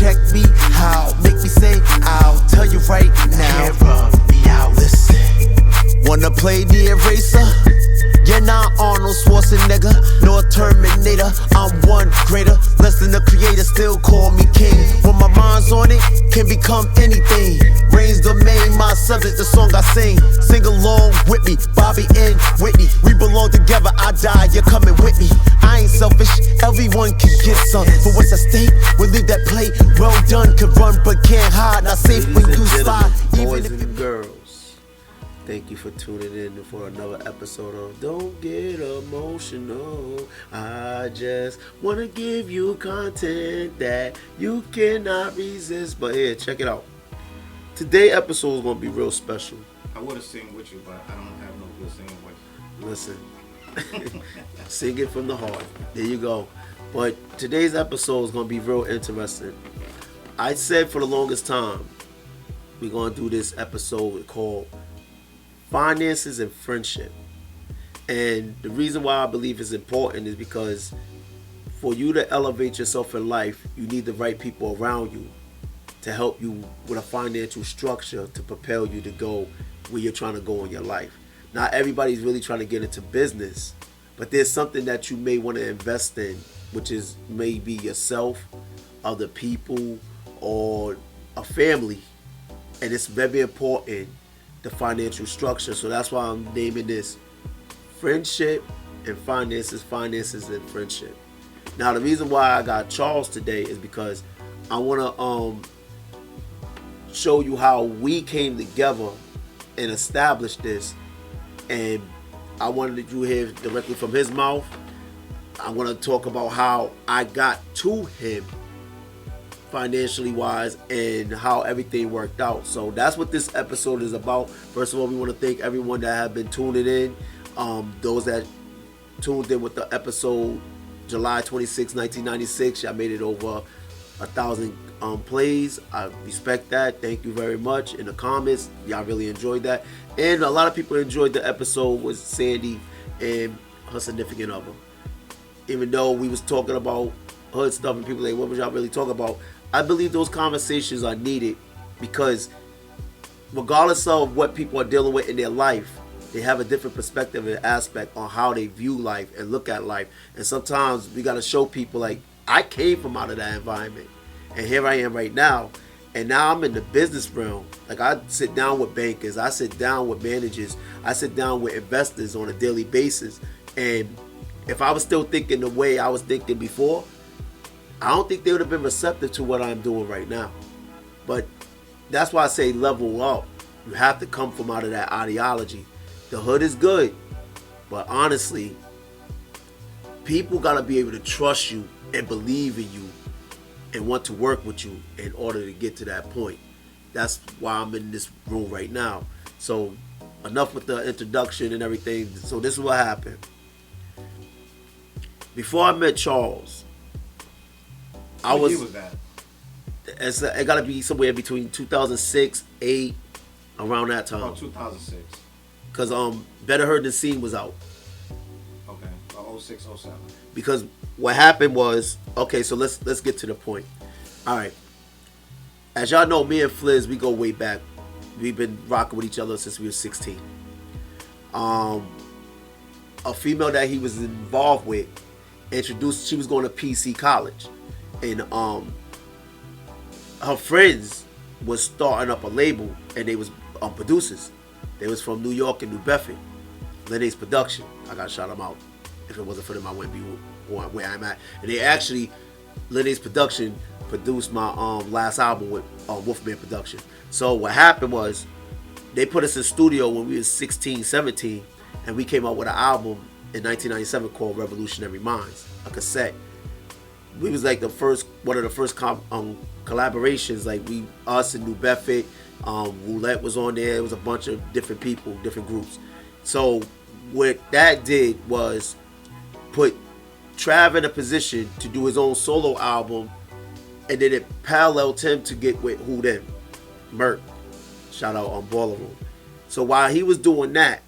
check me how, make me say I'll tell you right now. Can't rub me out. Listen, wanna play the eraser? You're not Arnold Schwarzenegger, nor Terminator. I'm one greater, less than the creator, still call me king. When my mind's on it, can become anything. Reigns domain, my subject, the song I sing. Sing along with me, Bobby and Whitney. We belong together, I die, you're coming with me. I ain't selfish, everyone can get some. But what's at stake? We'll leave that plate well done. Can run but can't hide, not safe when you slide. Boys and girls, thank you for tuning in for another episode of Don't Get Emotional. I just want to give you content that you cannot resist. But here, check it out. Today's episode is going to be real special. I would have sing with you, but I don't have no good singing voice. Listen, sing it from the heart. There you go. But today's episode is going to be real interesting. I said for the longest time, we're going to do this episode called Finances and Friendship. And the reason why I believe it's important is because for you to elevate yourself in life, you need the right people around you to help you with a financial structure to propel you to go where you're trying to go in your life. Not everybody's really trying to get into business, but there's something that you may want to invest in, which is maybe yourself, other people, or a family. And it's very important, the financial structure. So that's why I'm naming this Friendship and Finances, Finances and Friendship. Now the reason why I got Challz today is because I want to show you how we came together and established this, and I wanted you to hear directly from his mouth. I want to talk about how I got to him financially wise and how everything worked out. So that's what this episode is about. First of all, we want to thank everyone that have been tuning in. Those that tuned in with the episode July 26, 1996, y'all made it over 1,000 plays. I respect that. Thank you very much. In the comments, y'all really enjoyed that. And a lot of people enjoyed the episode with Sandy and her significant other. Even though we was talking about hood stuff and people like, what was y'all really talking about? I believe those conversations are needed because regardless of what people are dealing with in their life, they have a different perspective and aspect on how they view life and look at life. And sometimes we got to show people like, I came from out of that environment and here I am right now. And now I'm in the business realm. Like I sit down with bankers, I sit down with managers, I sit down with investors on a daily basis. And if I was still thinking the way I was thinking before, I don't think they would have been receptive to what I'm doing right now. But that's why I say level up. You have to come from out of that ideology. The hood is good, but honestly, people got to be able to trust you and believe in you and want to work with you in order to get to that point. That's why I'm in this room right now. So enough with the introduction and everything. So this is what happened. Before I met Challz, What year was that? It got to be somewhere between 2006, 8, around that time. Oh, 2006. Because Better Heard Than Seen was out. Okay, 06, 07. Because what happened was, okay, so let's get to the point. All right. As y'all know, me and Fliz, we go way back. We've been rocking with each other since we were 16. A female that he was involved with introduced, she was going to PC college. And her friends was starting up a label, and they was producers. They was from New York and New Bedford. Lenny's Production. I got to shout them out. If it wasn't for them, I wouldn't be where I'm at. And they actually, Lenny's Production produced my last album with Wolfman Production. So what happened was, they put us in studio when we was 16, 17, and we came out with an album in 1997 called Revolutionary Minds, a cassette. We was like one of the first collaborations. Like us in New Bedford, Roulette was on there. It was a bunch of different people, different groups. So what that did was put Trav in a position to do his own solo album, and then it paralleled him to get with Who Them, Merc. Shout out on Baller Room. So while he was doing that,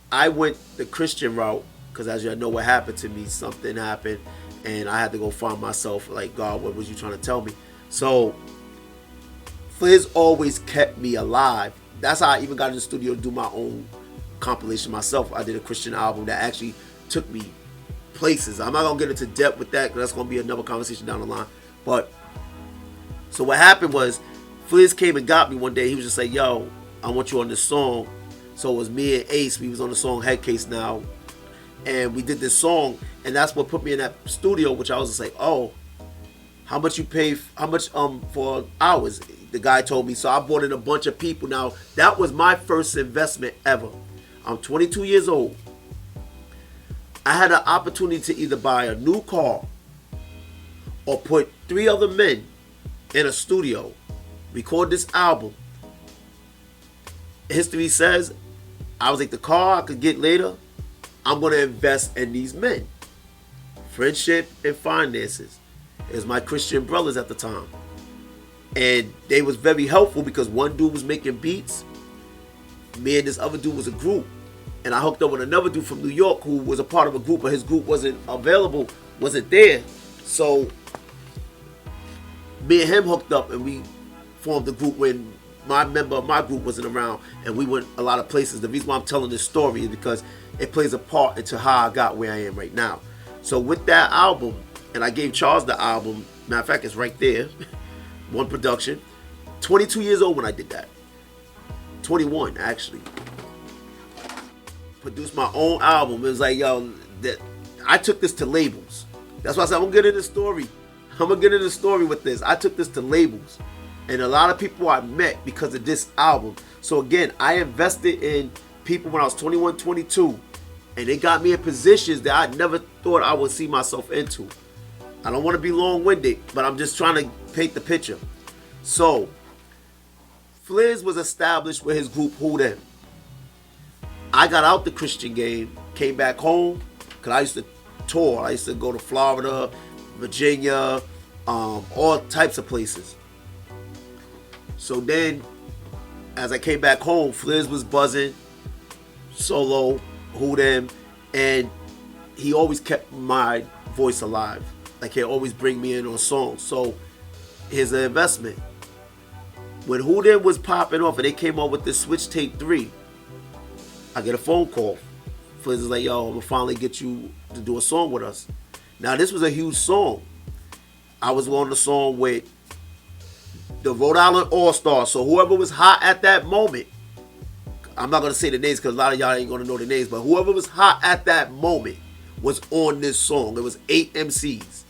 I went the Christian route because as y'all know what happened to me, something happened. And I had to go find myself, like, God, what was you trying to tell me? So Fliz always kept me alive. That's how I even got in the studio to do my own compilation myself. I did a Christian album that actually took me places. I'm not gonna get into depth with that because that's gonna be another conversation down the line. But so what happened was Fliz came and got me one day. He was just like, yo, I want you on this song. So it was me and Ace. We was on the song Head Case Now. And we did this song. And that's what put me in that studio, which I was just like, oh, how much you pay, how much for hours? The guy told me. So I brought in a bunch of people. Now, that was my first investment ever. I'm 22 years old. I had an opportunity to either buy a new car or put 3 other men in a studio, record this album. History says, I was like, the car I could get later, I'm going to invest in these men. Friendship and finances. It was my Christian brothers at the time. And they was very helpful because one dude was making beats. Me and this other dude was a group. And I hooked up with another dude from New York who was a part of a group, but his group wasn't available, wasn't there. So me and him hooked up and we formed a group when my member of my group wasn't around, and we went a lot of places. The reason why I'm telling this story is because it plays a part into how I got where I am right now. So with that album, and I gave Challz the album, matter of fact, it's right there, one production. 22 years old when I did that. 21, actually. Produced my own album. It was like, yo, I took this to labels. That's why I said, I'm going to get into the story. I'm going to get into the story with this. I took this to labels. And a lot of people I met because of this album. So again, I invested in people when I was 21, 22. And they got me in positions that I never thought I would see myself into. I don't want to be long-winded, but I'm just trying to paint the picture. So, Fliz was established with his group, Who Them. I got out the Christian game, came back home, because I used to tour. I used to go to Florida, Virginia, all types of places. So then, as I came back home, Fliz was buzzing, solo, Who Them, and he always kept my voice alive. Like, he'd always bring me in on songs. So, here's an investment. When Who Them was popping off and they came out with this Switch Tape 3, I get a phone call. Fliz is like, yo, I'm gonna finally get you to do a song with us. Now, this was a huge song. I was on the song with the Rhode Island All-Stars. So whoever was hot at that moment, I'm not going to say the names because a lot of y'all ain't going to know the names, but whoever was hot at that moment was on this song. It was 8 MCs.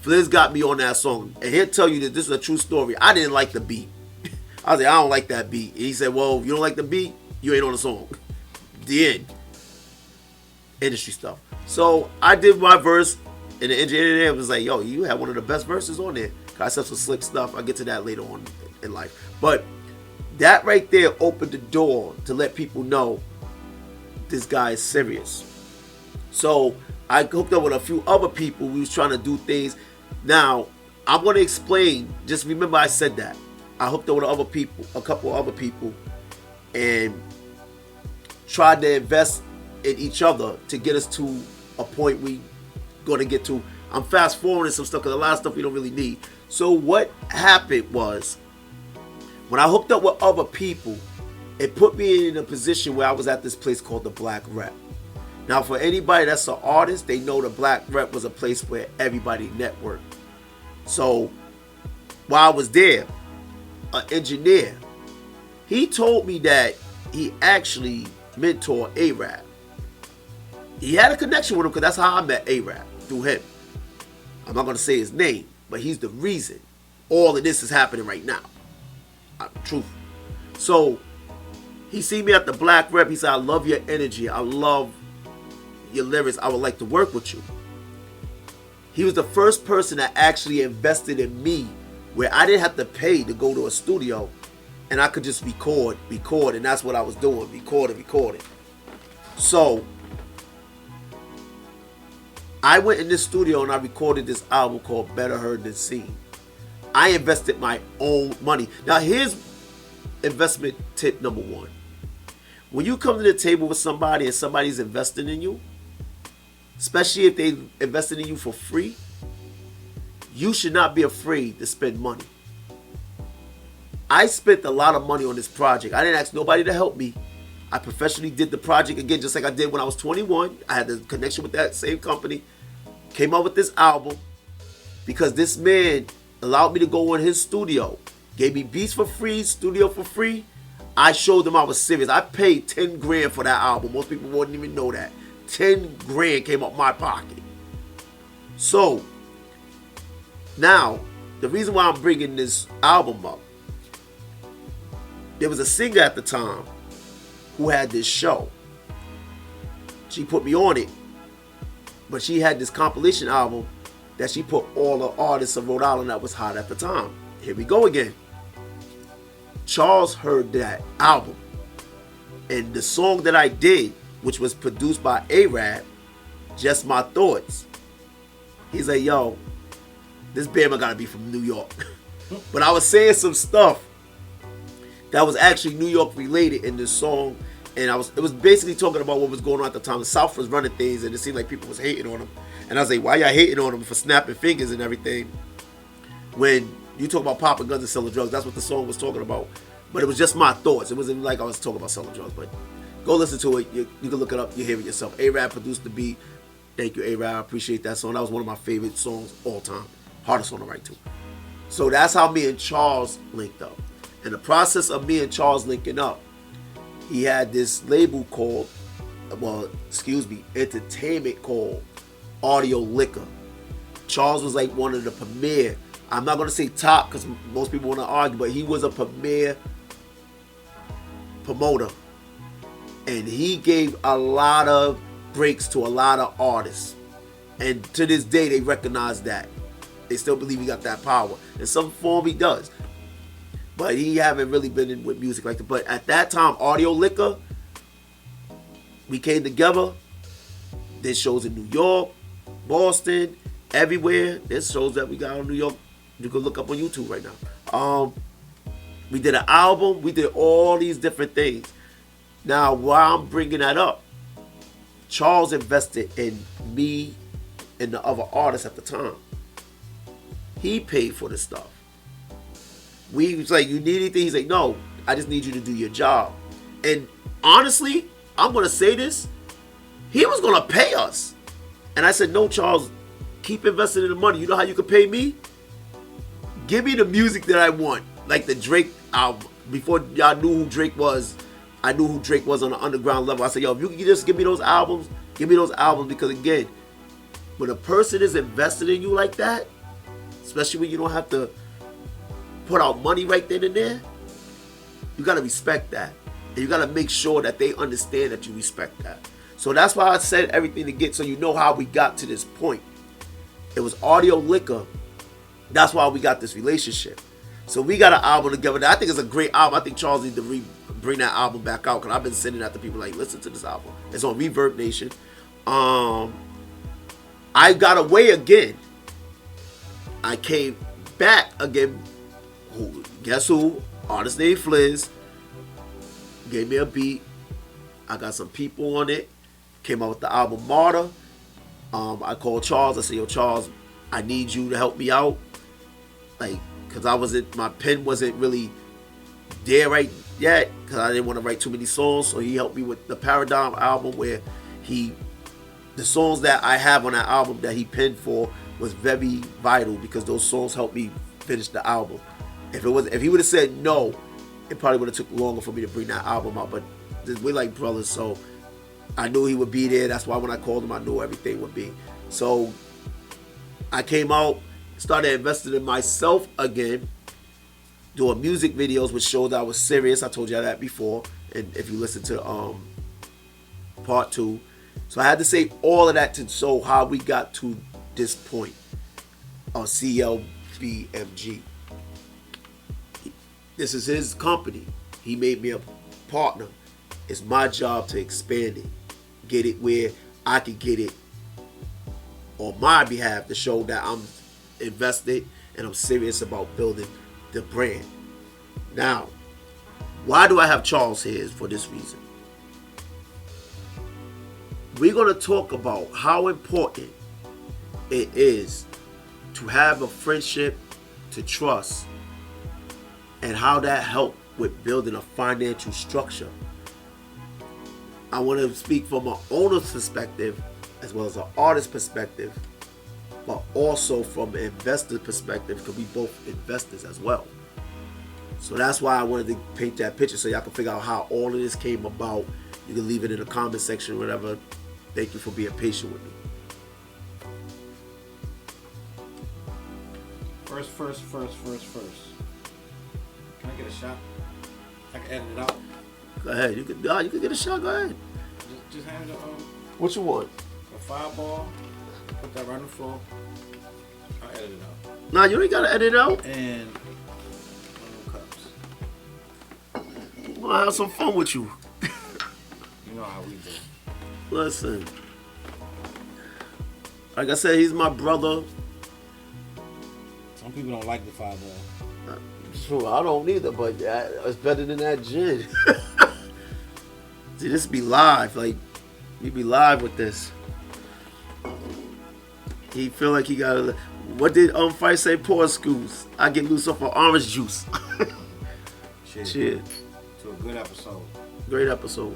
Fliz got me on that song. And he'll tell you that this is a true story. I didn't like the beat. I was like, I don't like that beat. And he said, well, if you don't like the beat, you ain't on the song. The end. Industry stuff. So I did my verse, and the engineer was like, yo, you had one of the best verses on there. I said some slick stuff. I'll get to that later on in life. But that right there opened the door to let people know this guy is serious. So I hooked up with a few other people. We was trying to do things. Now, I'm going to explain. Just remember I said that. I hooked up with other people, a couple other people, and tried to invest in each other to get us to a point we going to get to. I'm fast forwarding some stuff because a lot of stuff we don't really need. So what happened was, when I hooked up with other people, it put me in a position where I was at this place called the Black Rep. Now, for anybody that's an artist, they know the Black Rep was a place where everybody networked. So while I was there, an engineer, he told me that he actually mentored A-Rap. He had a connection with him because that's how I met A-Rap, through him. I'm not going to say his name, but he's the reason all of this is happening right now. Truth. So he see me at the Black Rep. He said, I love your energy. I love your lyrics. I would like to work with you. He was the first person that actually invested in me where I didn't have to pay to go to a studio and I could just record. And that's what I was doing. Recording. So I went in this studio and I recorded this album called Better Heard Than Seen. I invested my own money. Now here's investment tip number 1. When you come to the table with somebody and somebody's investing in you, especially if they invested in you for free, you should not be afraid to spend money. I spent a lot of money on this project. I didn't ask nobody to help me. I professionally did the project again, just like I did when I was 21. I had the connection with that same company. Came out with this album because this man allowed me to go in his studio. Gave me beats for free, studio for free. I showed them I was serious. I paid 10 grand for that album. Most people wouldn't even know that. 10 grand came out my pocket. So, now, the reason why I'm bringing this album up, there was a singer at the time who had this show. She put me on it, but she had this compilation album that she put all the artists of Rhode Island that was hot at the time. Here we go again. Challz heard that album, and the song that I did, which was produced by A-Rap, Just My Thoughts, he's like, yo, this Bama gotta be from New York. But I was saying some stuff that was actually New York related in this song, and it was basically talking about what was going on at the time. The South was running things, and it seemed like people was hating on them. And I was like, why y'all hating on them for snapping fingers and everything? When you talk about popping guns and selling drugs, that's what the song was talking about. But it was just my thoughts. It wasn't like I was talking about selling drugs. But go listen to it. You can look it up. You hear it yourself. A-Rap produced the beat. Thank you, A-Rap. I appreciate that song. That was one of my favorite songs all time. Hardest song to write to. So that's how me and Challz linked up. In the process of me and Challz linking up, he had this label called, entertainment called Audio Liquor. Challz was like one of the premier, I'm not going to say top because most people want to argue, but he was a premier promoter. And he gave a lot of breaks to a lot of artists. And to this day, they recognize that. They still believe he got that power. In some form, he does. But he haven't really been in with music like that. But at that time, Audio Liquor, we came together. Did shows in New York, Boston, everywhere. There's shows that we got on New York. You can look up on YouTube right now. We did an album. We did all these different things. Now, while I'm bringing that up, Challz invested in me and the other artists at the time. He paid for the stuff. We was like, you need anything? He's like, no, I just need you to do your job. And honestly, I'm going to say this. He was going to pay us. And I said, no, Challz, keep investing in the money. You know how you can pay me? Give me the music that I want. Like the Drake album. Before y'all knew who Drake was, I knew who Drake was on the underground level. I said, yo, if you can just give me those albums, give me those albums. Because again, when a person is invested in you like that, especially when you don't have to put out money right then and there, you got to respect that. And you got to make sure that they understand that you respect that. So that's why I said everything to get so you know how we got to this point. It was Audio Liquor. That's why we got this relationship. So we got an album together. I think it's a great album. I think Challz needs to bring that album back out because I've been sending that to people like, listen to this album. It's on Reverb Nation. I got away again. I came back again. Guess who? Artist named Fliz. Gave me a beat. I got some people on it. Came out with the album Martyr. I called Challz. I said, yo, Challz, I need you to help me out. Like, because my pen wasn't really there right yet. Because I didn't want to write too many songs. So he helped me with the Paradigm album where the songs that I have on that album that he penned for was very vital because those songs helped me finish the album. If he would have said no, it probably would have took longer for me to bring that album out. But we're like brothers, so I knew he would be there. That's why when I called him, I knew everything would be. So I came out, started investing in myself again, doing music videos, which showed that I was serious. I told you that before, and if you listen to part 2. So I had to say all of that to show how we got to this point on CLBMG. This is his company. He made me a partner. It's my job to expand it, get it where I can get it on my behalf to show that I'm invested and I'm serious about building the brand. Now, why do I have Challz here? Is for this reason. We're going to talk about how important it is to have a friendship, to trust, and how that helped with building a financial structure. I want to speak from an owner's perspective as well as an artist's perspective, but also from an investor perspective, because we both investors as well. So that's why I wanted to paint that picture so y'all can figure out how all of this came about. You can leave it in the comment section or whatever. Thank you for being patient with me. First. Can I get a shot? I can edit it out. Go ahead. You can get a shot. Go ahead. Just hand it What you want? a fireball. Put that right on the floor. I'll edit it out. Nah, you ain't gotta edit it out. And one of them cups. I'm gonna have some fun with you. You know how we do. Listen. Like I said, he's my brother. Some people don't like the fireball. Sure, I don't either, but it's better than that gin. See, this be live. Like, we be live with this. He feel like he got. What did Fight say? Pour screws. I get loose off of orange juice. Cheers. Cheers. To a good episode. Great episode.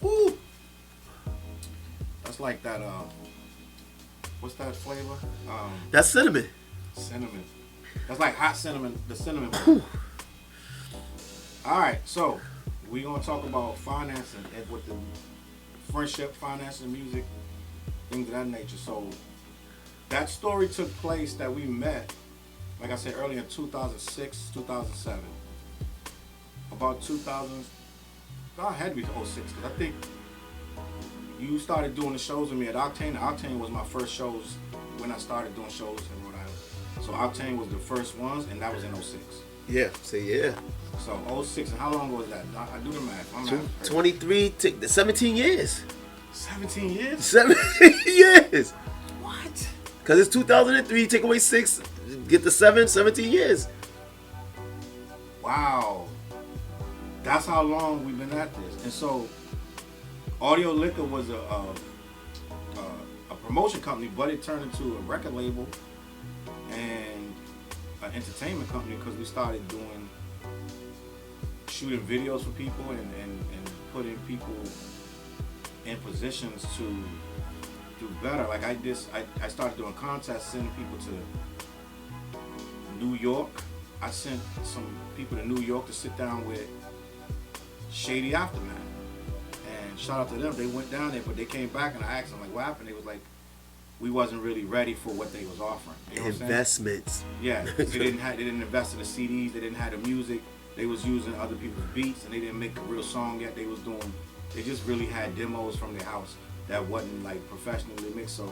Woo. That's like that. What's that flavor? That's cinnamon. Cinnamon. That's like hot cinnamon. The cinnamon one. All right, so we're gonna talk about financing and with the friendship, financing, music, things of that nature. So that story took place that we met, like I said earlier, in 2006, 2007. About 2000, I had to be 06 because I think you started doing the shows with me at Octane. Octane was my first shows when I started doing shows in Rhode Island. So Octane was the first ones, and that was in 06. Yeah, say yeah. So 06, and how long was that? I do the math. I'm 23, 17 years. 17 years? 17 years. What? Because it's 2003, take away 6, get the 7, 17 years. Wow. That's how long we've been at this. And so Audio Liquor was a promotion company, but it turned into a record label and an entertainment company because we started shooting videos for people and putting people in positions to do better. Like I started doing contests, sending people to New York. I sent some people to New York to sit down with Shady Aftermath. And shout out to them. They went down there, but they came back and I asked them, like, what happened? They was like, we wasn't really ready for what they was offering. You know Investments. Yeah, they didn't invest in the CDs. They didn't have the music. They was using other people's beats, and they didn't make a real song yet. They just really had demos from their house that wasn't like professionally mixed. So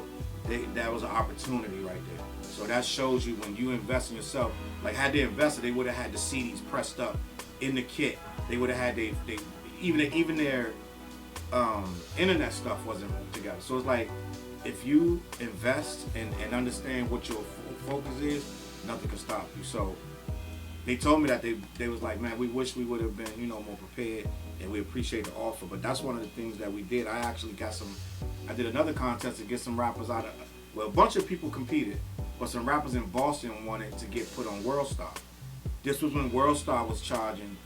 that was an opportunity right there. So that shows you when you invest in yourself. Like had they invested, they would have had the CDs pressed up in the kit. They would have had even their internet stuff wasn't together. So it's like if you invest and understand what your focus is, nothing can stop you. So they told me that they was like, man, we wish we would have been, more prepared, and we appreciate the offer. But that's one of the things that we did. I did another contest to get some rappers out of, a bunch of people competed, but some rappers in Boston wanted to get put on WorldStar. This was when WorldStar was charging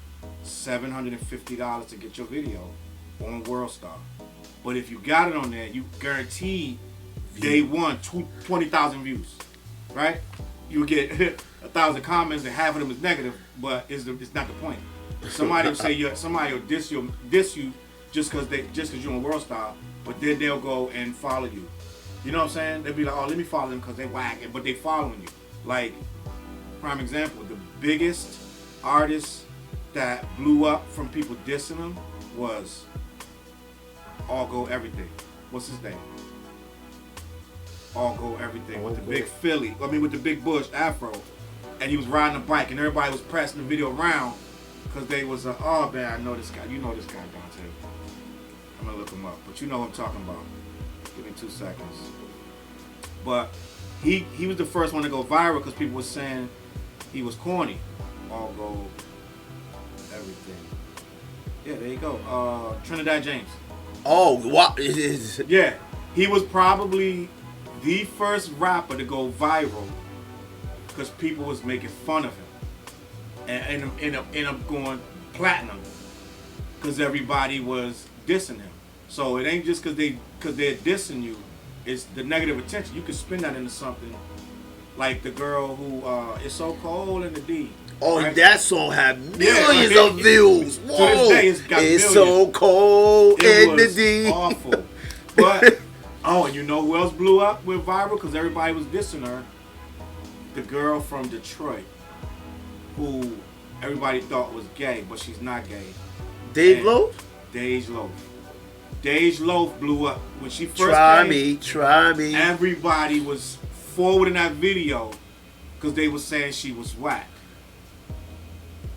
$750 to get your video on WorldStar. But if you got it on there, you guaranteed day one 20,000 views, right? You get 1,000 comments and half of them is negative, but it's not the point. Somebody will say somebody will diss you just because you're on WorldStar, but then they'll go and follow you. You know what I'm saying? They'll be like, oh, let me follow them because they whack, but they following you. Like, prime example, the biggest artist that blew up from people dissing him was All Go Everything. What's his name? All Go Everything with the big Philly. With the big bush afro, and he was riding a bike, and everybody was pressing the video around because they was oh man, I know this guy. You know this guy, Dante. I'm gonna look him up, but you know what I'm talking about. Give me 2 seconds. But he was the first one to go viral because people were saying he was corny. All Go Everything. Yeah, there you go. Trinidad James. Oh, what? Yeah, he was probably the first rapper to go viral because people was making fun of him and end up going platinum because everybody was dissing him. So it ain't just because they're dissing you. It's the negative attention. You can spin that into something like the girl who It's So Cold in the D. Oh, right? that song had millions like of views. Whoa. To this day, it's got It's millions. so cold It in the was D. awful. But and you know who else blew up with viral because everybody was dissing her? The girl from Detroit, who everybody thought was gay, but she's not gay. Dave Loaf? Dej Loaf. Dej Loaf blew up when she first Try me. Everybody was forwarding that video because they were saying she was whack.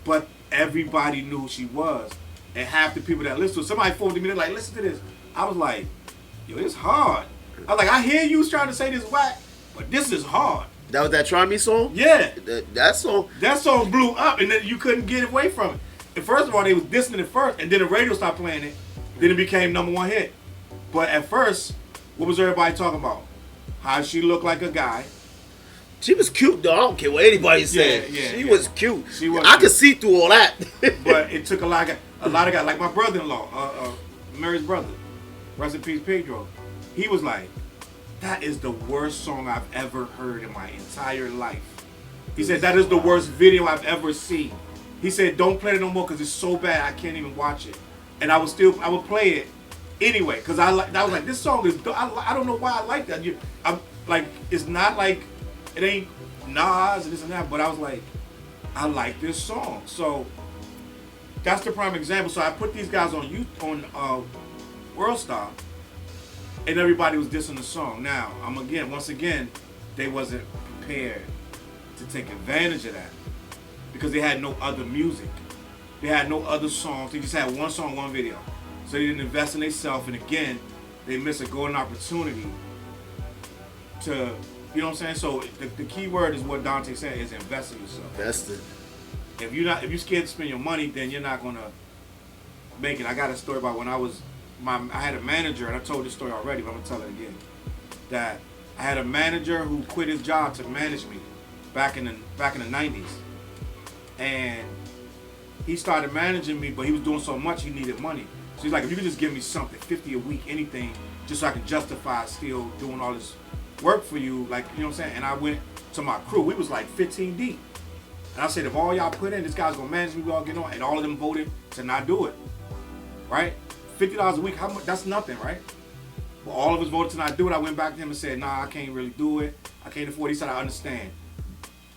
But everybody knew who she was. And half the people that listened to it, somebody forwarded me, they're like, listen to this. I was like, yo, it's hard. I was like, I hear you trying to say this whack, but this is hard. That was that Try Me song? Yeah. That song. That song blew up, and then you couldn't get away from it. And first of all, they was dissing it first, and then the radio stopped playing it. Then it became #1 hit. But at first, what was everybody talking about? How she looked like a guy. She was cute, though. I don't care what anybody said. She was cute. She was I cute. could see through all that. But it took a lot of guys, like my brother-in-law, Mary's brother, rest in peace, Pedro. He was like, that is the worst song I've ever heard in my entire life. He said, that is the worst video I've ever seen. He said, don't play it no more because it's so bad I can't even watch it. And I would play it anyway because I was like, this song is, I don't know why I like that. I'm like, it's not like, it ain't Nas and this and that, but I was like, I like this song. So that's the prime example. So I put these guys on World Star, and everybody was dissing the song. Now, once again, they wasn't prepared to take advantage of that because they had no other music. They had no other songs. They just had one song, one video. So they didn't invest in themselves, and again, they missed a golden opportunity to, you know what I'm saying? So the key word is what Dante said, is invest in yourself. That's it. If you're scared to spend your money, then you're not gonna make it. I got a story about when I had a manager, and I told this story already, but I'm gonna tell it again. That I had a manager who quit his job to manage me back in the 90s, and he started managing me, but he was doing so much he needed money. So he's like, if you could just give me something, 50 a week, anything, just so I can justify still doing all this work for you, like, you know what I'm saying? And I went to my crew. We was like 15 deep. And I said, if all y'all put in, this guy's gonna manage me, we all get on. And all of them voted to not do it, right? $50 a week, how much? That's nothing, right? Well, all of us voted to not do it. I went back to him and said, nah, I can't really do it. I can't afford it. He said, I understand.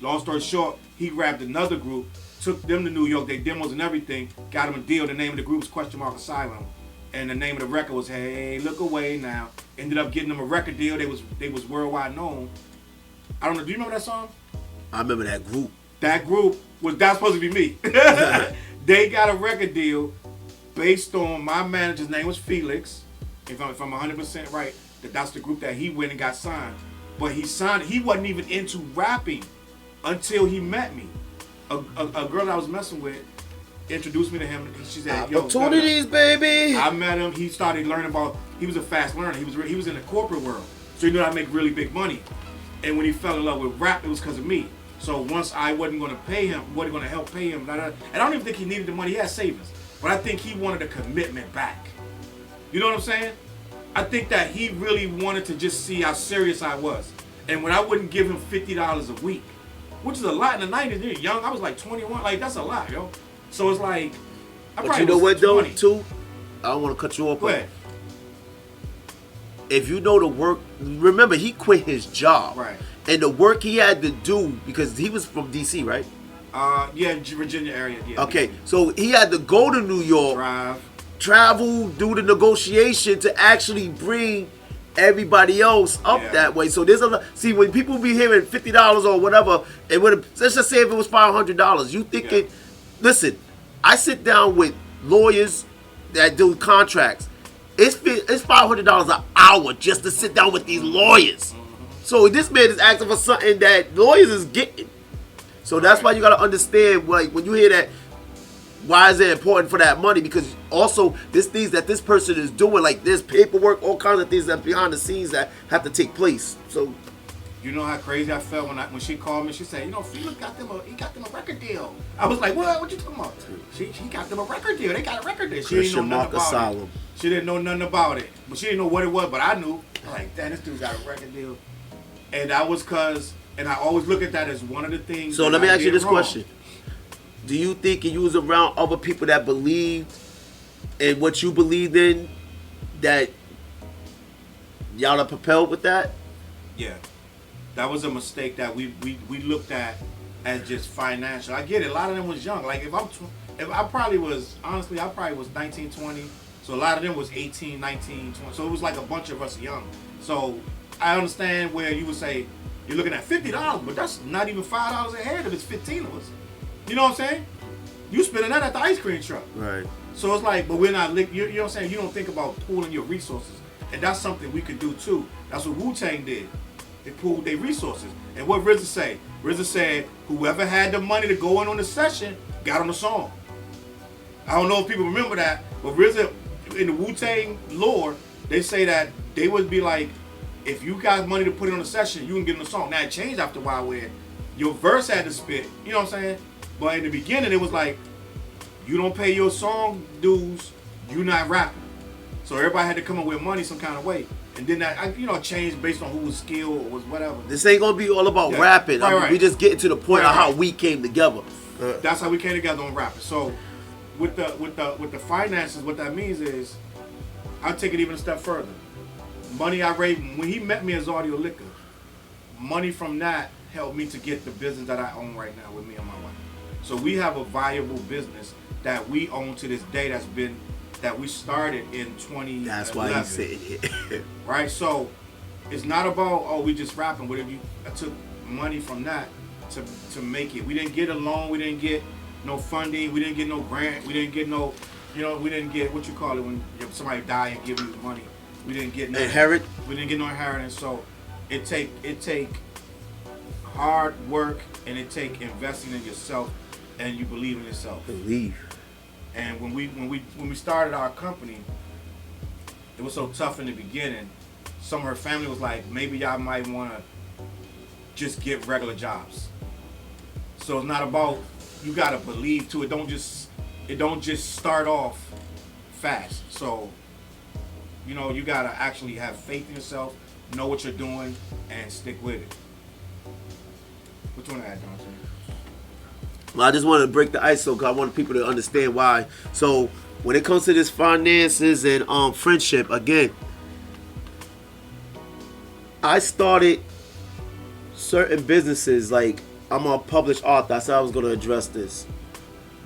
Long story short, he grabbed another group, took them to New York, they demos and everything, got them a deal. The name of the group was Asylum. And the name of the record was Hey, Look Away Now. Ended up getting them a record deal. They was worldwide known. I don't know, do you remember that song? I remember that group. That group that's supposed to be me. They got a record deal based on my manager's name was Felix. If I'm 100% right, that's the group that he went and got signed. But he wasn't even into rapping until he met me. A girl that I was messing with introduced me to him. She said, "Yo, opportunities, baby." I met him. He started learning about. He was a fast learner. He was in the corporate world, so he knew how to make really big money. And when he fell in love with rap, it was because of me. So once I wasn't going to pay him, wasn't going to help pay him, and I don't even think he needed the money. He had savings, but I think he wanted a commitment back. You know what I'm saying? I think that he really wanted to just see how serious I was. And when I wouldn't give him $50 a week, which is a lot in the 90s, you're young. I was like 21. Like, that's a lot, yo. So it's like, but you know what, though, too? I don't want to cut you off. Go ahead. If you know the work, remember, he quit his job. Right. And the work he had to do, because he was from D.C., right? Yeah, Virginia area. Yeah, okay, DC. So he had to go to New York, travel, do the negotiation to actually bring everybody else up that way. So there's a lot. See, when people be hearing $50 or whatever, it would have. Let's just say if it was $500, you thinking? Yeah. Listen, I sit down with lawyers that do contracts. It's $500 an hour just to sit down with these lawyers. So this man is asking for something that lawyers is getting. So that's why you gotta understand, like, when you hear that why is it important for that money? Because also there's things that this person is doing, like there's paperwork, all kinds of things that behind the scenes that have to take place. So you know how crazy I felt when she called me. She said, you know, Felix got them a record deal. I was like, what you talking about? He got them a record deal. They got a record deal. She didn't know nothing about it. She didn't know nothing about it, but she didn't know what it was. But I knew. I'm like, damn, this dude's got a record deal, and that was and I always look at that as one of the things. So let me ask you this question: do you think you was around other people that believed in what you believed in, that y'all are propelled with that? Yeah. That was a mistake that we looked at as just financial. I get it. A lot of them was young. Like I probably was 19, 20. So a lot of them was 18, 19, 20. So it was like a bunch of us young. So I understand where you would say you're looking at $50, but that's not even $5 a head if it's 15 of us. You know what I'm saying? You spending that at the ice cream truck. Right. So it's like, but we're not. You know what I'm saying? You don't think about pooling your resources, and that's something we could do too. That's what Wu-Tang did. They pooled their resources. And what RZA say? RZA said, whoever had the money to go in on the session got on the song. I don't know if people remember that, but RZA, in the Wu-Tang lore, they say that they would be like, if you got money to put it on the session, you can get on the song. Now it changed after a while where your verse had to spit. You know what I'm saying? But in the beginning, it was like, you don't pay your song dues, you not rapping. So everybody had to come up with money some kind of way. And then that, changed based on who was skilled or was whatever. This ain't gonna be all about rapping. Right. We just getting to the point of how we came together. That's how we came together on rapping. So with the finances, what that means is, I'll take it even a step further. Money I raised when he met me as Audio Liquor, money from that helped me to get the business that I own right now with me and my wife. So we have a viable business that we own to this day that we started in 2011. That's why he's sitting here. Right? So it's not about, we just rapping. What if I took money from that to make it? We didn't get a loan. We didn't get no funding. We didn't get no grant. We didn't get no, we didn't get, what you call it when somebody die and give you money. We didn't get no inherit. We didn't get no inheritance. So it take hard work, and it take investing in yourself, and you believe in yourself. Believe. And when we started our company, it was so tough in the beginning. Some of her family was like, maybe y'all might want to just get regular jobs. So it's not about, you gotta believe too. It don't just start off fast. So you gotta actually have faith in yourself, know what you're doing, and stick with it. What you want to add, Dante? Well, I just wanted to break the ice, so I want people to understand why. So when it comes to this finances and friendship, again, I started certain businesses. Like, I'm a published author. I said I was going to address this.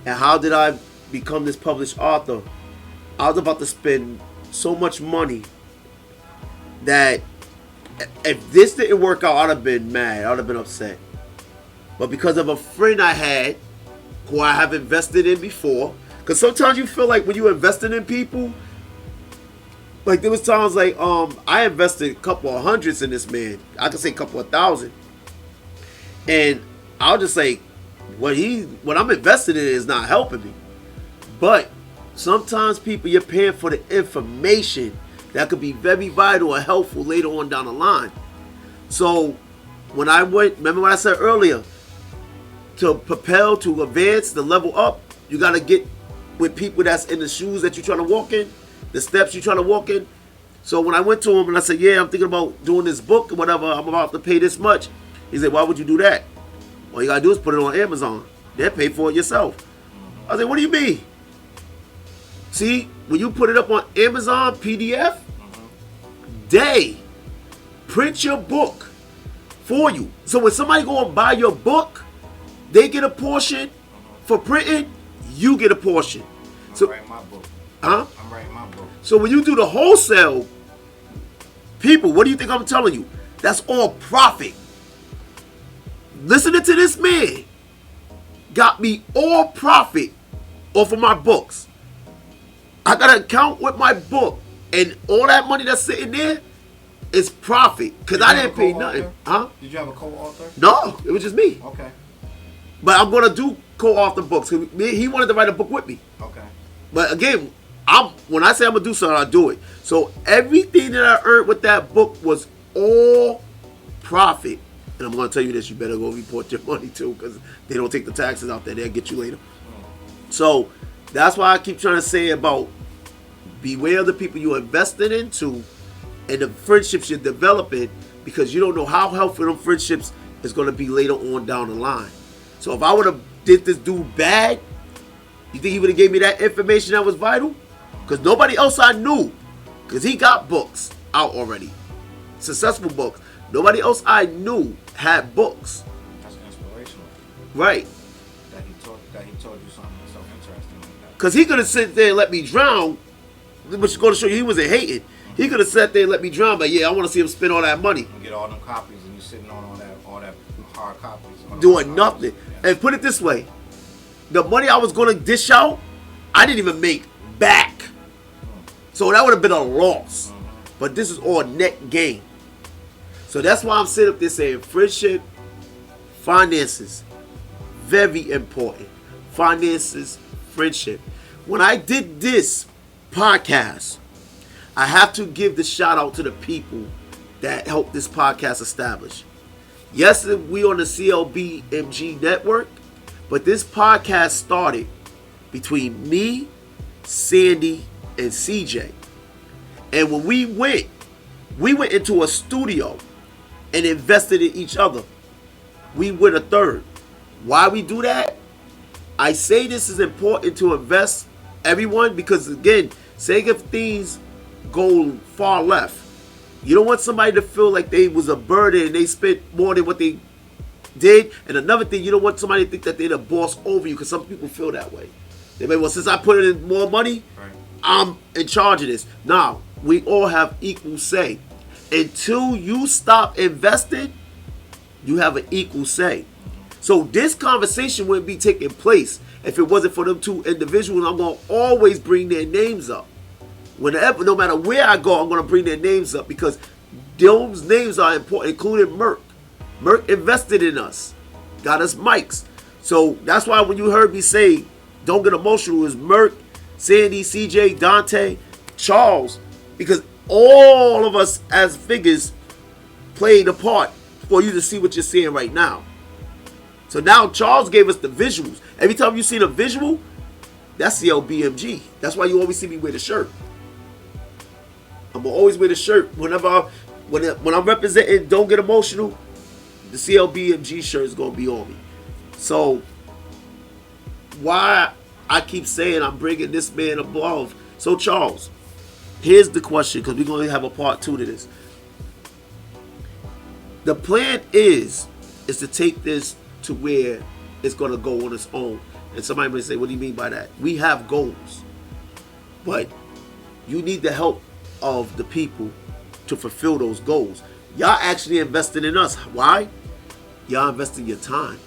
And how did I become this published author? I was about to spend so much money that if this didn't work out, I'd have been mad. I'd have been upset. But because of a friend I had who I have invested in before, because sometimes you feel like when you invested in people, like there was times like I invested a couple of hundreds in this man. I could say a couple of thousand. And I'll just say what I'm invested in is not helping me. But sometimes people, you're paying for the information that could be very vital or helpful later on down the line. So when I went, remember what I said earlier, to propel, to advance, to level up, you got to get with people that's in the shoes that you're trying to walk in, the steps you're trying to walk in. So when I went to him and I said, yeah, I'm thinking about doing this book or whatever, I'm about to pay this much. He said, why would you do that? All you got to do is put it on Amazon. They'll pay for it yourself. I said, what do you mean? See, when you put it up on Amazon PDF, they print your book for you. So when somebody go and buy your book, they get a portion for printing, you get a portion. I'm writing my book. Huh? I'm writing my book. So when you do the wholesale, people, what do you think I'm telling you? That's all profit. Listening to this man got me all profit off of my books. I got an account with my book, and all that money that's sitting there is profit because I didn't pay nothing. Huh? Did you have a co-author? No, it was just me. Okay. But I'm gonna do co-author books. He wanted to write a book with me. Okay. But again, when I say I'm gonna do something, I do it. So everything that I earned with that book was all profit. And I'm gonna tell you this: you better go report your money too, because they don't take the taxes out there. They'll get you later. So that's why I keep trying to say about beware of the people you're investing into and the friendships you're developing, because you don't know how helpful them friendships is gonna be later on down the line. So if I would have did this dude bad, you think he would have gave me that information that was vital? Because nobody else I knew, because he got books out already, successful books. Nobody else I knew had books. That's inspirational. Right. That he told you something so interesting like that. Because he could have sat there and let me drown, which is going to show you he wasn't hating. He could have sat there and let me drown, but yeah, I want to see him spend all that money. And get all them copies, and you sitting on all that hard copies. Doing nothing. Yeah. And put it this way, the money I was going to dish out, I didn't even make back. So that would have been a loss. But this is all net gain. So that's why I'm sitting up there saying friendship, finances, very important. Finances, friendship. When I did this podcast, I have to give the shout out to the people that helped this podcast establish. Yes, we on the CLBMG network, but this podcast started between me, Sandy, and CJ. And when we went into a studio and invested in each other. We went a third. Why we do that? I say this is important to invest everyone because, again, say if things go far left, you don't want somebody to feel like they was a burden and they spent more than what they did. And another thing, you don't want somebody to think that they're the boss over you, because some people feel that way. They may, well, since I put in more money, right, I'm in charge of this. Now, we all have equal say. Until you stop investing, you have an equal say. So this conversation wouldn't be taking place if it wasn't for them two individuals. I'm going to always bring their names up. Whenever, no matter where I go, I'm going to bring their names up because those names are important, including Merck. Merck invested in us, got us mics. So that's why when you heard me say, don't get emotional, it was Merck, Sandy, CJ, Dante, Challz, because all of us as figures played a part for you to see what you're seeing right now. So now Challz gave us the visuals. Every time you see the visual, that's CLBMG. That's why you always see me wear the shirt. I'm gonna always wear the shirt whenever when I'm representing Don't Get Emotional. The CLBMG shirt is gonna be on me. So why I keep saying I'm bringing this man above. So Challz, here's the question, because we're going to have a part 2 to this. The plan is to take this to where it's going to go on its own. And somebody may say, what do you mean by that? We have goals. But you need the help of the people to fulfill those goals. Y'all actually invested in us. Why? Y'all investing your time.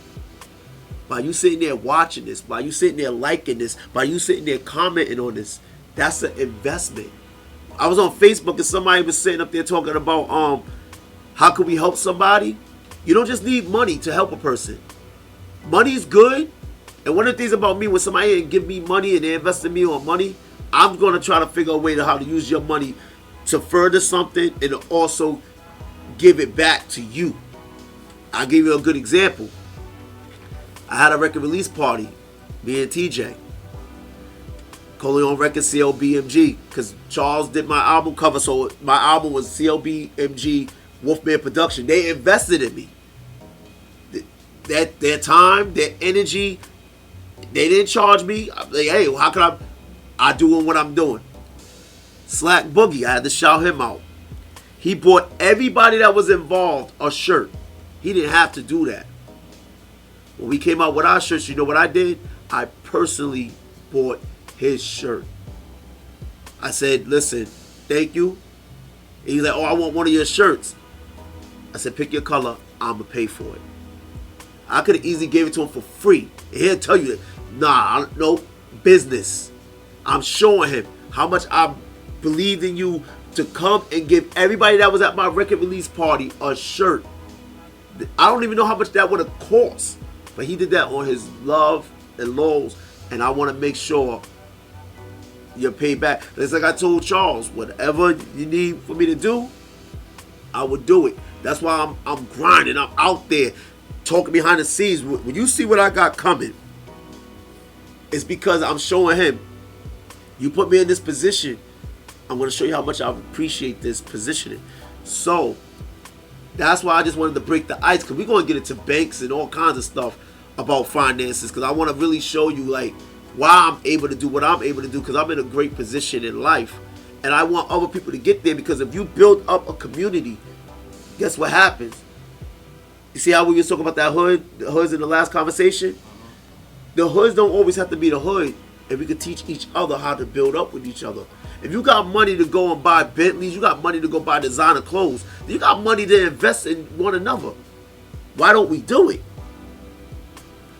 By you sitting there watching this, by you sitting there liking this, by you sitting there commenting on this, that's an investment. I was on Facebook and somebody was sitting up there talking about how can we help somebody? You don't just need money to help a person. Money's good. And one of the things about me, when somebody give me money and they invest in me on money, I'm going to try to figure a way to how to use your money to further something and to also give it back to you. I'll give you a good example. I had a record release party, me and TJ. Coleon Records, CLBMG, because Challz did my album cover, so my album was CLBMG Wolfman Production. They invested in me. Their time, their energy, they didn't charge me. I'm like, hey, how can I doing what I'm doing? Slack Boogie, I had to shout him out. He bought everybody that was involved a shirt. He didn't have to do that. When we came out with our shirts, you know what I did? I personally bought his shirt. I said, listen, thank you. And he's like, oh, I want one of your shirts. I said, pick your color. I'm going to pay for it. I could have easily gave it to him for free. And he'll tell you, no, business. I'm showing him how much I believed in you to come and give everybody that was at my record release party a shirt. I don't even know how much that would have cost. But he did that on his love and lows, and I want to make sure you're paid back. It's like I told Challz, whatever you need for me to do, I would do it. That's why I'm grinding. I'm out there talking behind the scenes. When you see what I got coming, it's because I'm showing him, you put me in this position, I'm going to show you how much I appreciate this positioning. So that's why I just wanted to break the ice, because we're going to get into banks and all kinds of stuff about finances, because I want to really show you like why I'm able to do what I'm able to do, because I'm in a great position in life. And I want other people to get there, because if you build up a community, guess what happens? You see how we were talking about that hood, the hoods in the last conversation? The hoods don't always have to be the hood, and we can teach each other how to build up with each other. If you got money to go and buy Bentleys, you got money to go buy designer clothes, you got money to invest in one another. Why don't we do it?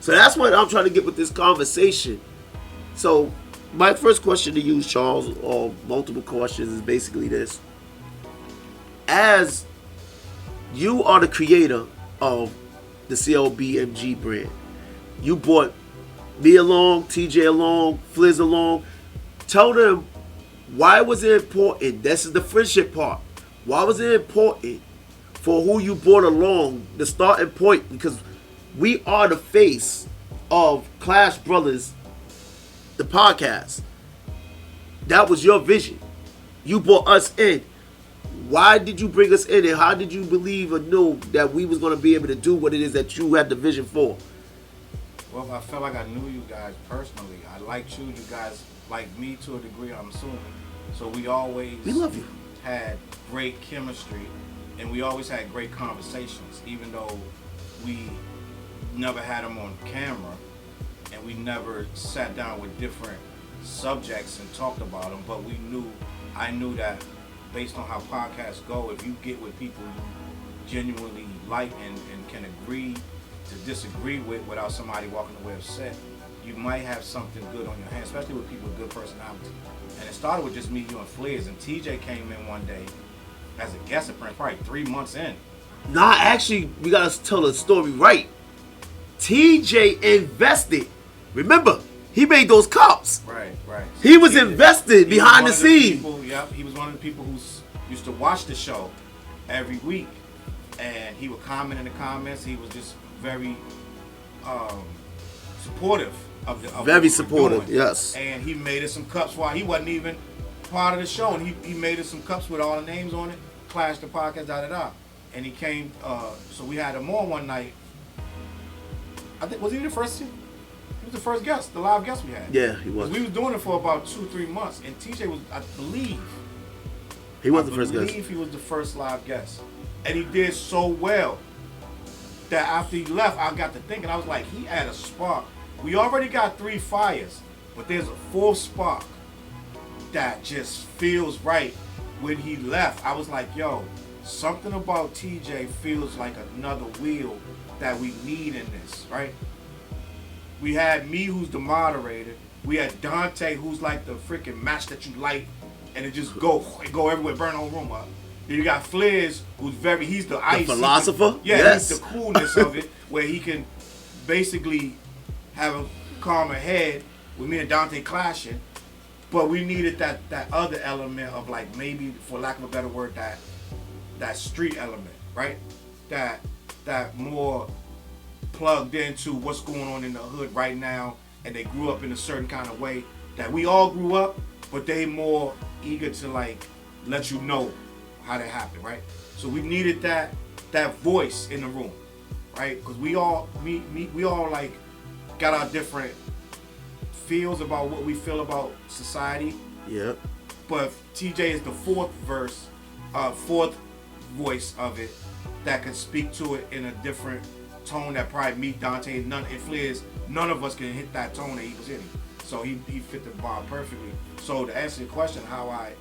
So that's what I'm trying to get with this conversation. So my first question to you, Challz, or multiple questions, is basically this. As you are the creator of the CLBMG brand, you brought me along, TJ along, Fliz along. Tell them, why was it important? This is the friendship part. Why was it important for who you brought along, the starting point? Because we are the face of Clash Brothers, the podcast. That was your vision. You brought us in. Why did you bring us in, and how did you believe or know that we was going to be able to do what it is that you had the vision for? Well, I felt like I knew you guys personally. I liked you. You guys liked me to a degree, I'm assuming. So we love you. Had great chemistry, and we always had great conversations, even though we never had them on camera, and we never sat down with different subjects and talked about them. But I knew that based on how podcasts go, if you get with people you genuinely like and can agree to disagree with without somebody walking away upset, you might have something good on your hands, especially with people with good personality. And it started with just me, you, and Fliz, and TJ came in one day as a guest appearance, probably 3 months in. Nah, actually, we gotta tell the story right. TJ invested. Remember, he made those cups. Right. He was invested behind the scenes. He was one of the people who used to watch the show every week, and he would comment in the comments. He was just very supportive of very supportive, yes. And he made us some cups while he wasn't even part of the show, and he made us some cups with all the names on it. Clash the podcast, da. And he came. So we had him on one night. I think was he the first? He was the first guest, the live guest we had. Yeah, he was. We was doing it for about 2-3 months, and TJ was, I believe, he was the first guest. I believe he was the first live guest, and he did so well that after he left, I got to thinking. I was like, he had a spark. We already got 3 fires, but there's a 4th spark that just feels right. When he left, I was like, yo, something about TJ feels like another wheel that we need in this, right? We had me, who's the moderator. We had Dante, who's like the freaking match that you light, and it just go everywhere, burn the whole room up. Then you got Fliz, he's the ice. The philosopher? Yes. He's the coolness of it, where he can basically have a calmer head with me and Dante clashing. But we needed that other element of, like, maybe, for lack of a better word, that street element, right? That more plugged into what's going on in the hood right now, and they grew up in a certain kind of way that we all grew up, but they more eager to, like, let you know how that happened, right? So we needed that voice in the room, right? Because we all like got our different feels about what we feel about society. Yep. But TJ is the 4th voice of it that can speak to it in a different tone that probably me, Dante, and Fliz, none of us can hit that tone that he was hitting. So he fit the bar perfectly. So to answer your question, how I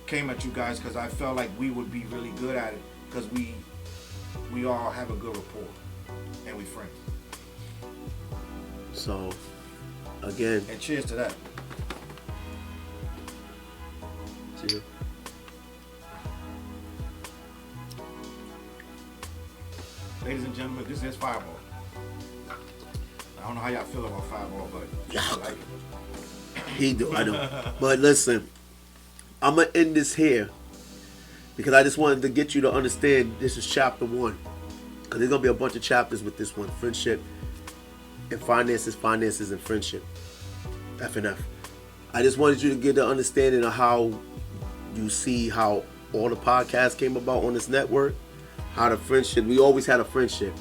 came at you guys, because I felt like we would be really good at it, because we all have a good rapport and we friends. So again, and cheers to that. Cheers. Ladies and gentlemen, this is Fireball. don't know how y'all feel about 5 Ball, but I like it. He do, I know. But listen, I'm going to end this here because I just wanted to get you to understand this is chapter 1. Because there's going to be a bunch of chapters with this one. Friendship and finances, finances and friendship. F&F. I just wanted you to get the understanding of how you see how all the podcasts came about on this network. How the friendship, we always had a friendship.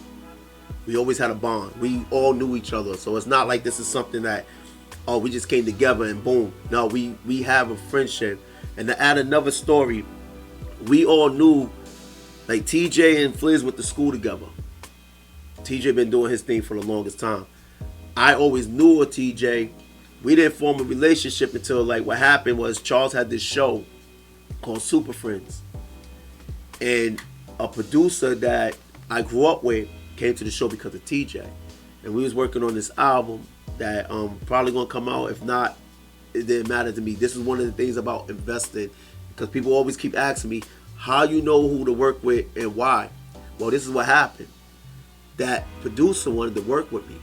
We always had a bond. We all knew each other. So it's not like this is something that, oh, we just came together and boom. No, we have a friendship. And to add another story, we all knew, like TJ and Fliz went to school together. TJ been doing his thing for the longest time. I always knew of TJ. We didn't form a relationship until, like, what happened was Challz had this show called Super Friends. And a producer that I grew up with came to the show because of TJ. And we was working on this album that probably gonna come out. If not, it didn't matter to me. This is one of the things about investing, because people always keep asking me how you know who to work with and why. Well, this is what happened. That producer wanted to work with me.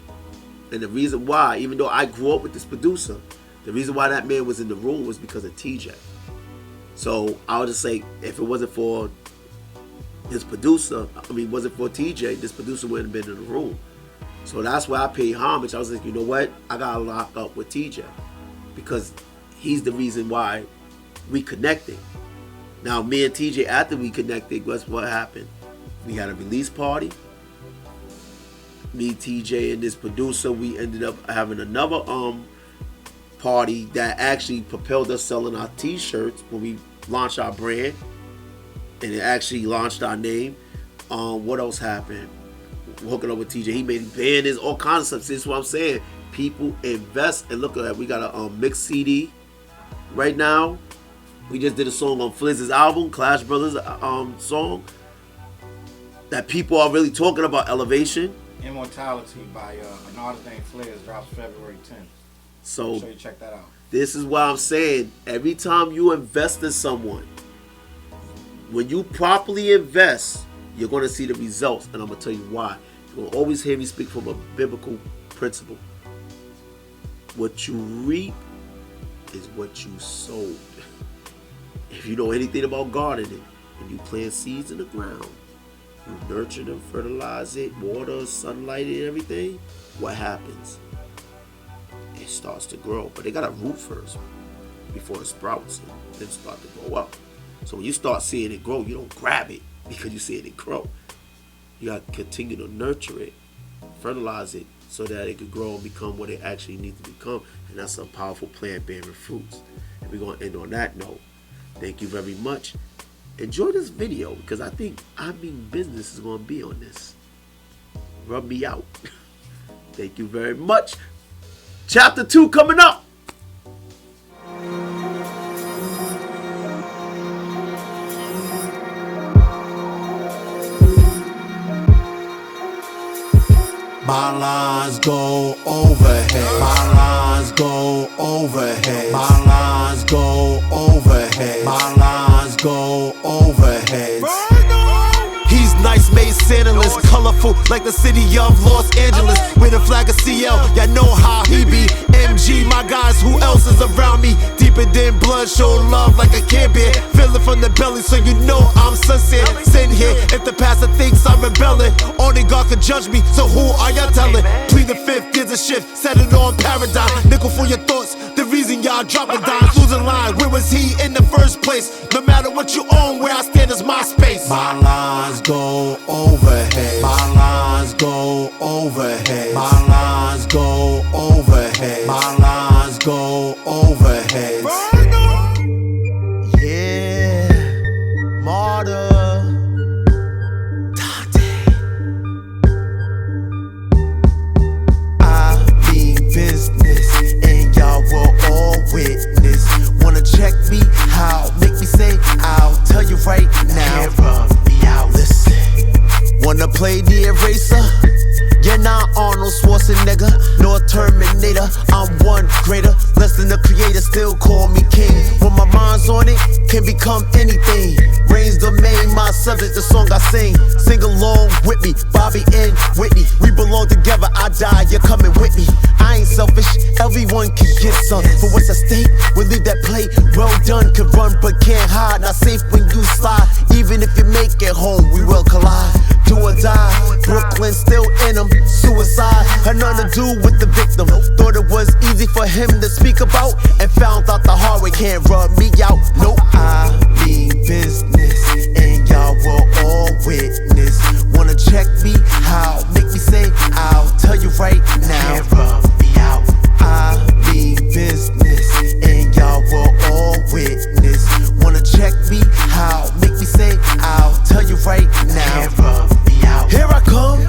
And the reason why, even though I grew up with this producer, the reason why that man was in the room was because of TJ. So I would just say, if it wasn't for this producer, wasn't for TJ, this producer wouldn't have been in the room. So that's why I paid homage. I was like, you know what? I gotta lock up with TJ because he's the reason why we connected. Now, me and TJ, after we connected, guess what happened? We had a release party. Me, TJ, and this producer, we ended up having another party that actually propelled us selling our t-shirts when we launched our brand. And it actually launched our name. What else happened? Hooking up with TJ. He made banners, all kinds of stuff. This is what I'm saying. People invest. And look at that. We got a mixed CD right now. We just did a song on Flizz's album, Clash Brothers song. That people are really talking about elevation. Immortality by an artist named Fliz drops February 10th. So Make sure you check that out. This is what I'm saying. Every time you invest in someone, when you properly invest, you're going to see the results. And I'm going to tell you why. You'll always hear me speak from a biblical principle. What you reap is what you sowed. If you know anything about gardening, when you plant seeds in the ground, you nurture them, fertilize it, water, sunlight, and everything, what happens? It starts to grow. But they got to root first before it sprouts and then start to grow up. So when you start seeing it grow, you don't grab it because you see it grow. You got to continue to nurture it, fertilize it so that it could grow and become what it actually needs to become. And that's a powerful plant bearing fruits. And we're going to end on that note. Thank you very much. Enjoy this video because I think I Mean Business is going to be on this. Rub me out. Thank you very much. Chapter 2 coming up. My lines go overhead. My lines go overhead. My lines go overhead. My lines go overhead. He's nice, made Sandalist, colorful like the city of Los Angeles. With a flag of CL, y'all know how he be. MG, my guys, who else is around me? Deeper than blood, show love like a Care Bear. Feel it from the belly, so you know I'm sincere. Sitting here, if the pastor thinks I'm rebelling, only God can judge me, so who are y'all telling? Plead the fifth, gives a shift, set it on paradigm. Nickel for your thoughts, the reason y'all dropping dimes. Losing line, where was he in the first place? No matter what you own, where I stand is my space. My lines go overhead. My lines go overhead. My lines go overhead. My lines go overhead. Yeah, martyr. Dante. I mean business, and y'all will all witness. Wanna check me? How? Make me say, I'll tell you right now. Can't rub me out. Listen. Wanna play the eraser? Yeah. You're not Arnold Schwarzenegger, nor Terminator. I'm one greater, less than the creator, still call me king. When my mind's on it, can become anything. Reigns domain, my subject, the song I sing. Sing along with me, Bobby and Whitney. We belong together, I die, you're coming with me. I ain't selfish, everyone can get some. For what's at stake, we leave that plate well done. Can run but can't hide, not safe when you slide. Even if you make it home, we will collide. Do or die, Brooklyn still in them. Suicide had nothing to do with the victim. Thought it was easy for him to speak about, and found out the hard way can't rub me out. Nope, I mean business, and y'all will all witness. Wanna check me? How? Make me say, I'll tell you right now. Can't rub me out. I mean business, and y'all will all witness. Wanna check me? How? Make me say, I'll tell you right now. Can't rub me out. Here I come.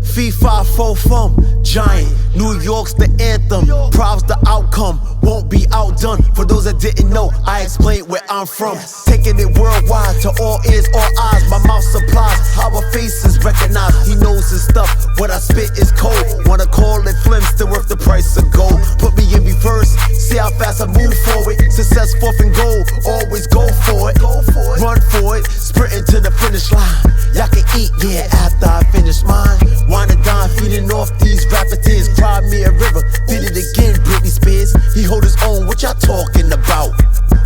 Fee, fi, fo, fum, giant. New York's the anthem. Probs the outcome. Won't be outdone. For those that didn't know, I explained where I'm from. Taking it worldwide to all ears, all eyes. My mouth supplies how our faces recognize. He knows his stuff. What I spit is cold. Wanna call it flim, still worth the price of gold. Put me in reverse. See how fast I move forward. Success, fourth and goal. Always go for it. Run for it. Sprinting to the finish line. Y'all can eat, yeah, after I finish mine. Wine and dine, feeding off these rapper tears. Cried me a river, did it again, Britney Spears. He hold his own, what y'all talking about?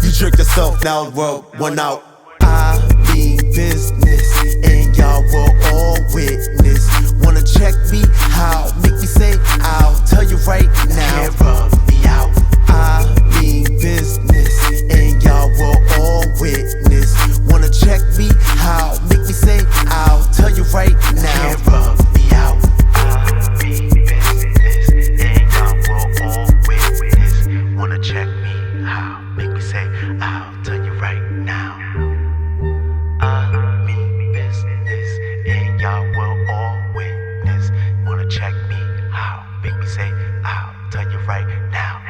You tricked yourself, now world, one out. I mean business, and y'all will all witness. Wanna check me? How? Make me say, I'll tell you right now. Can't rub me out. I mean business, and y'all will all witness. Wanna check me? How? Make me say, I'll tell you right now. Can't rub me out. I mean business, and y'all will all witness. Wanna check me? How? Make me say, I'll tell you right now. I mean business, and y'all will all witness. Wanna check me? How? Make me say, I'll tell you right now.